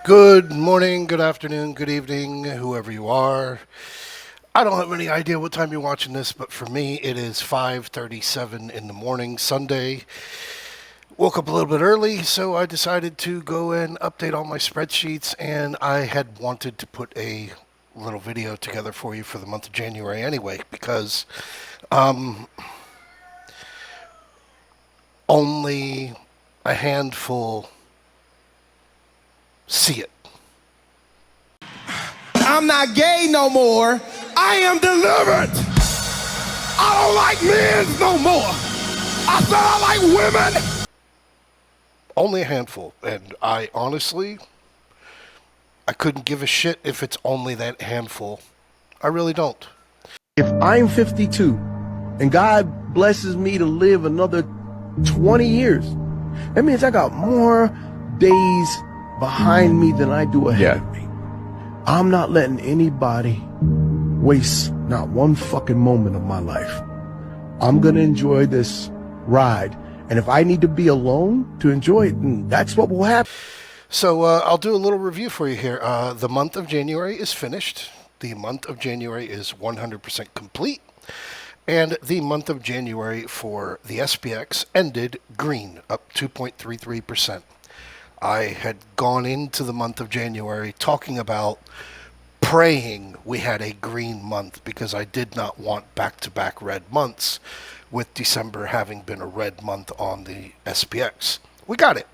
Good morning, good afternoon, good evening, whoever you are. I don't have any idea what time you're watching this, but for me it is 5:37 in the morning, Sunday. Woke up a little bit early, so I decided to go and update all my spreadsheets, and I had wanted to put a little video together for you for the month of January anyway, because only a handful see it. I'm not gay no more. I am delivered. I don't like men no more. I said I like women. Only a handful, and I honestly, I couldn't give a shit if it's only that handful. I really don't. If I'm 52 and God blesses me to live another 20 years, that means I got more days behind me than I do ahead of me. I'm not letting anybody waste not one fucking moment of my life. I'm gonna enjoy this ride. And if I need to be alone to enjoy it, then that's what will happen. So I'll do a little review for you here. The month of January is finished. The month of January is 100% complete. And the month of January for the SPX ended green, up 2.33%. I had gone into the month of January talking about praying we had a green month because I did not want back-to-back red months, with December having been a red month on the SPX. We got it.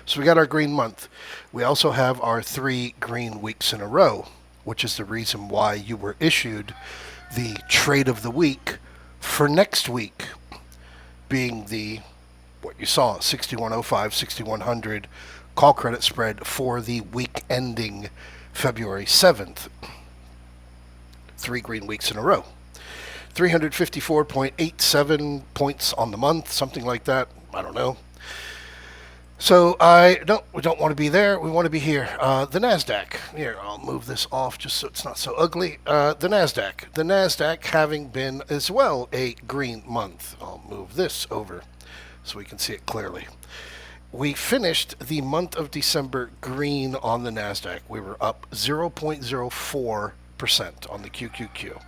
So we got our green month. We also have our 3 green weeks in a row, which is the reason why you were issued the trade of the week for next week, being the, what you saw, 6105, 6100 call credit spread for the week ending February 7th. 3 green weeks in a row. 354.87 points on the month, something like that. I don't know. So we don't want to be there. We want to be here. The NASDAQ. Here, I'll move this off just so it's not so ugly. The NASDAQ. The NASDAQ having been as well a green month. I'll move this over so we can see it clearly. We finished the month of December green on the NASDAQ. We were up 0.04% on the QQQ.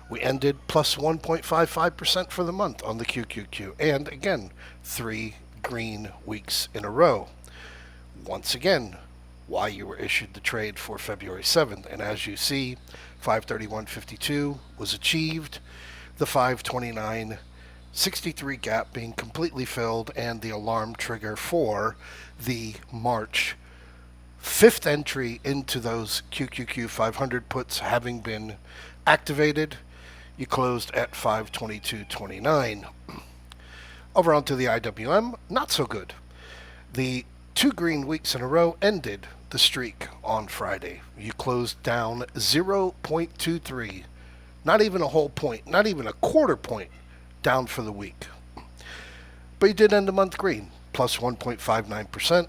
We ended plus 1.55% for the month on the QQQ. And again, 3 green weeks in a row. Once again, why you were issued the trade for February 7th. And as you see, 531.52 was achieved. The 529.63 gap being completely filled, and the alarm trigger for the March 5th entry into those QQQ 500 puts having been activated. You closed at 522.29. Over onto the IWM, not so good. The 2 green weeks in a row ended the streak on Friday. You closed down 0.23, not even a whole point, not even a quarter point down for the week. But you did end the month green, plus 1.59%,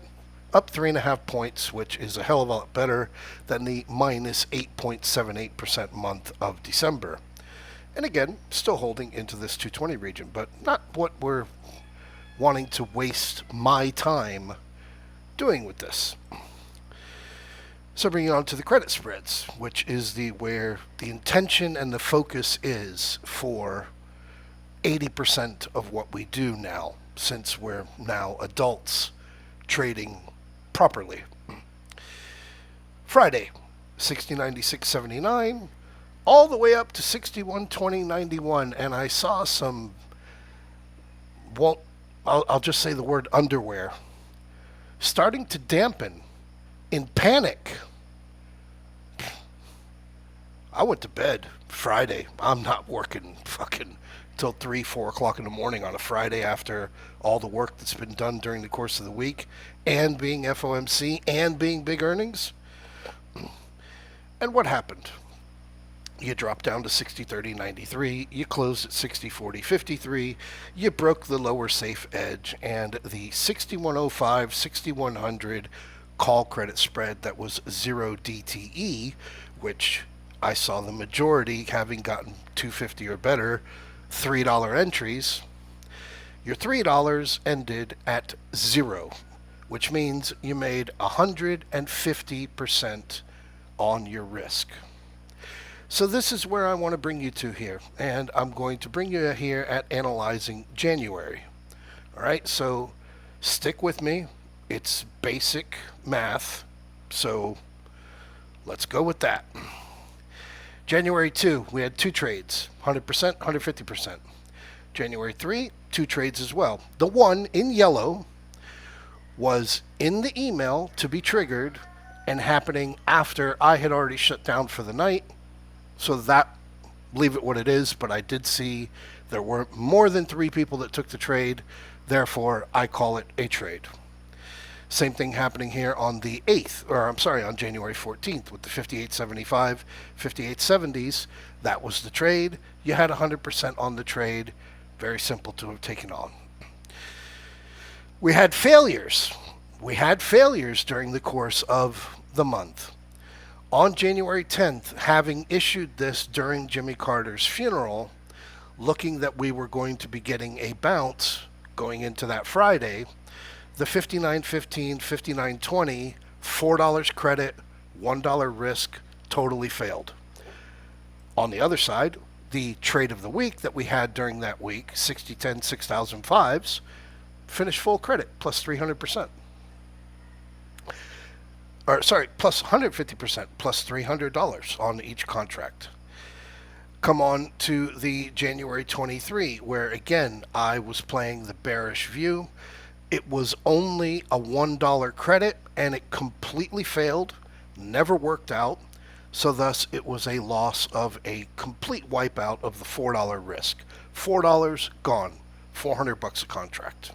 up 3.5 points, which is a hell of a lot better than the minus 8.78% month of December. And again, still holding into this 220 region, but not what we're wanting to waste my time doing with this. So bringing on to the credit spreads, which is where the intention and the focus is for 80% of what we do now, since we're now adults trading properly. Friday, 60.96.79. all the way up to 61.20.91, and I saw some, well, I'll just say the word underwear, starting to dampen in panic. I went to bed Friday. I'm not working fucking till 3, 4 o'clock in the morning on a Friday after all the work that's been done during the course of the week, and being FOMC, and being big earnings. And what happened? You dropped down to 60.30.93. You closed at 60.40.53. You broke the lower safe edge, and the 6105, 6100 call credit spread that was 0 DTE, which I saw the majority having gotten 250 or better, $3 entries. Your $3 ended at 0, which means you made 150% on your risk. So this is where I want to bring you to here, and I'm going to bring you here at analyzing January. All right, so stick with me. It's basic math, so let's go with that. January 2, we had 2 trades, 100%, 150%. January 3, 2 trades as well. The one in yellow was in the email to be triggered and happening after I had already shut down for the night. So that, leave it what it is, but I did see there were more than 3 people that took the trade. Therefore, I call it a trade. Same thing happening here on the 8th, or I'm sorry, on January 14th with the 58.75, 58.70s. That was the trade. You had 100% on the trade. Very simple to have taken on. We had failures. We had failures during the course of the month. On January 10th, having issued this during Jimmy Carter's funeral, looking that we were going to be getting a bounce going into that Friday, the 59.15, 59.20, $4 credit, $1 risk totally failed. On the other side, the trade of the week that we had during that week, 60.10, 6,005s, finished full credit, plus 300%. Or sorry, plus 150%, plus $300 on each contract. Come on to the January 23, where again, I was playing the bearish view. It was only a $1 credit and it completely failed, never worked out. So thus it was a loss of a complete wipeout of the $4 risk. $4 gone, $400 a contract.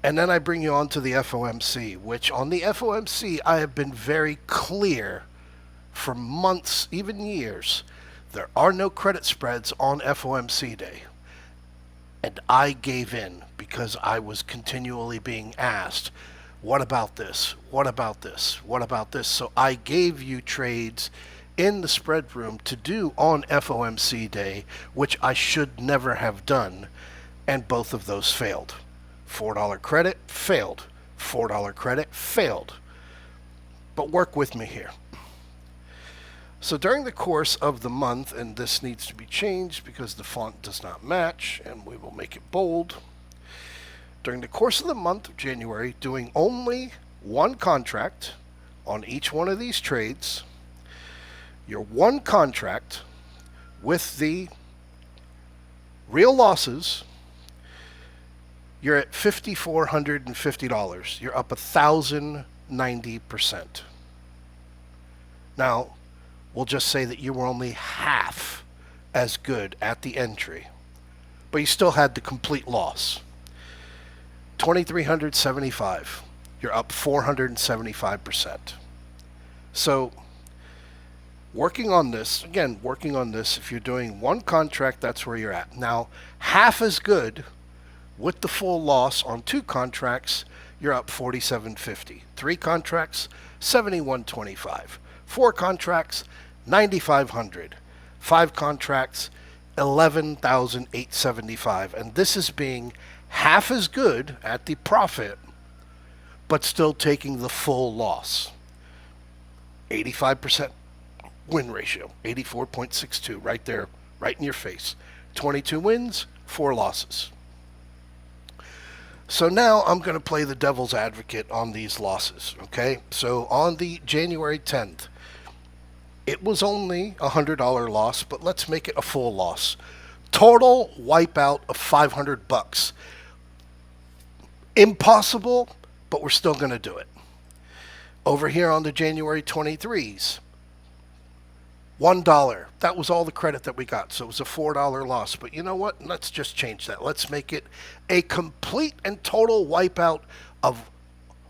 And then I bring you on to the FOMC, which on the FOMC I have been very clear for months, even years. There are no credit spreads on FOMC day. And I gave in because I was continually being asked, what about this? What about this? What about this? So I gave you trades in the spread room to do on FOMC day, which I should never have done. And both of those failed. $4 credit failed. $4 credit failed. But work with me here. So during the course of the month, and this needs to be changed because the font does not match, and we will make it bold. During the course of the month of January, doing only one contract on each one of these trades, your one contract with the real losses, you're at $5,450. You're up 1,090%. Now, we'll just say that you were only half as good at the entry, but you still had the complete loss. 2,375. You're up 475%. So working on this, again, if you're doing one contract, that's where you're at. Now, half as good with the full loss on 2 contracts, you're up 4750. 3 contracts, 7125. 4 contracts, 9,500. 5 contracts, 11,875. And this is being half as good at the profit, but still taking the full loss. 85% win ratio, 84.62, right there, right in your face. 22 wins, 4 losses. So now I'm going to play the devil's advocate on these losses, okay? So on the January 10th, it was only a $100 loss, but let's make it a full loss. Total wipeout of $500. Impossible, but we're still going to do it. Over here on the January 23s, $1. That was all the credit that we got, so it was a $4 loss. But you know what? Let's just change that. Let's make it a complete and total wipeout of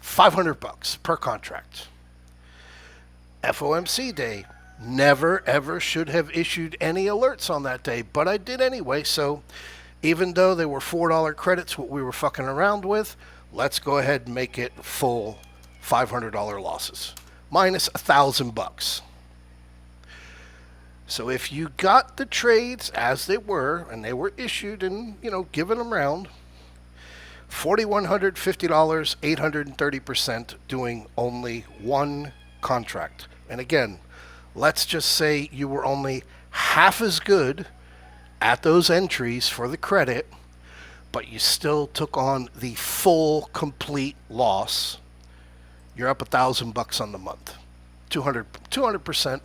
$500 per contract. FOMC day, never ever should have issued any alerts on that day, but I did anyway. So even though they were $4 credits, what we were fucking around with, let's go ahead and make it full $500 losses, minus $1,000. So if you got the trades as they were, and they were issued and, given them around, $4,150, 830%, doing only one contract. And again, let's just say you were only half as good at those entries for the credit, but you still took on the full, complete loss. You're up $1,000 on the month, 200%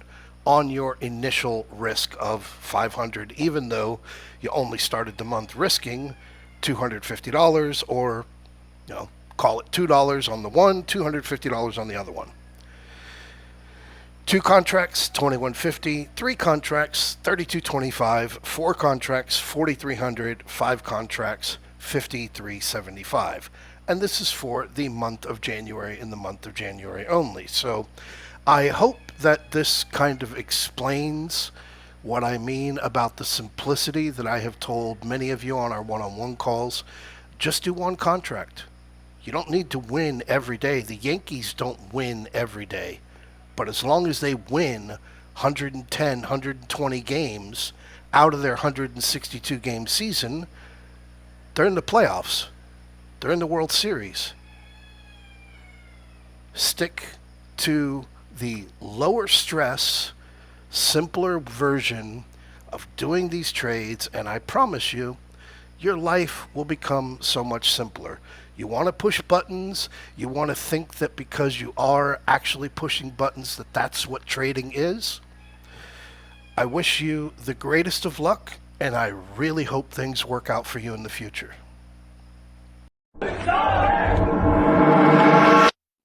on your initial risk of 500, even though you only started the month risking $250, or call it $2 on the one, $250 on the other one. 2 contracts, $2,150. 3 contracts, $3,225. 4 contracts, $4,300. 5 contracts, $5,375. And this is for the month of January, in the month of January only. So I hope that this kind of explains what I mean about the simplicity that I have told many of you on our one-on-one calls. Just do one contract. You don't need to win every day. The Yankees don't win every day. But as long as they win 110, 120 games out of their 162 game season, they're in the playoffs. They're in the World Series. Stick to the lower stress, simpler version of doing these trades, and I promise you, your life will become so much simpler. You want to push buttons, you want to think that because you are actually pushing buttons that that's what trading is. I wish you the greatest of luck, and I really hope things work out for you in the future.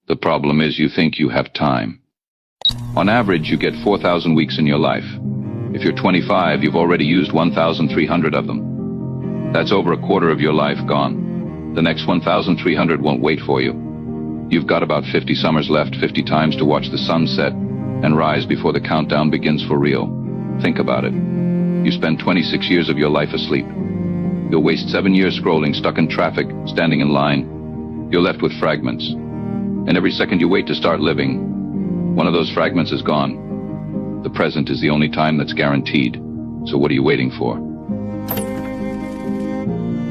The problem is you think you have time. On average, you get 4,000 weeks in your life. If you're 25, you've already used 1,300 of them. That's over a quarter of your life gone. The next 1,300 won't wait for you. You've got about 50 summers left, 50 times to watch the sun set and rise before the countdown begins for real. Think about it. You spend 26 years of your life asleep. You'll waste 7 years scrolling, stuck in traffic, standing in line. You're left with fragments. And every second you wait to start living, one of those fragments is gone. The present is the only time that's guaranteed. So what are you waiting for?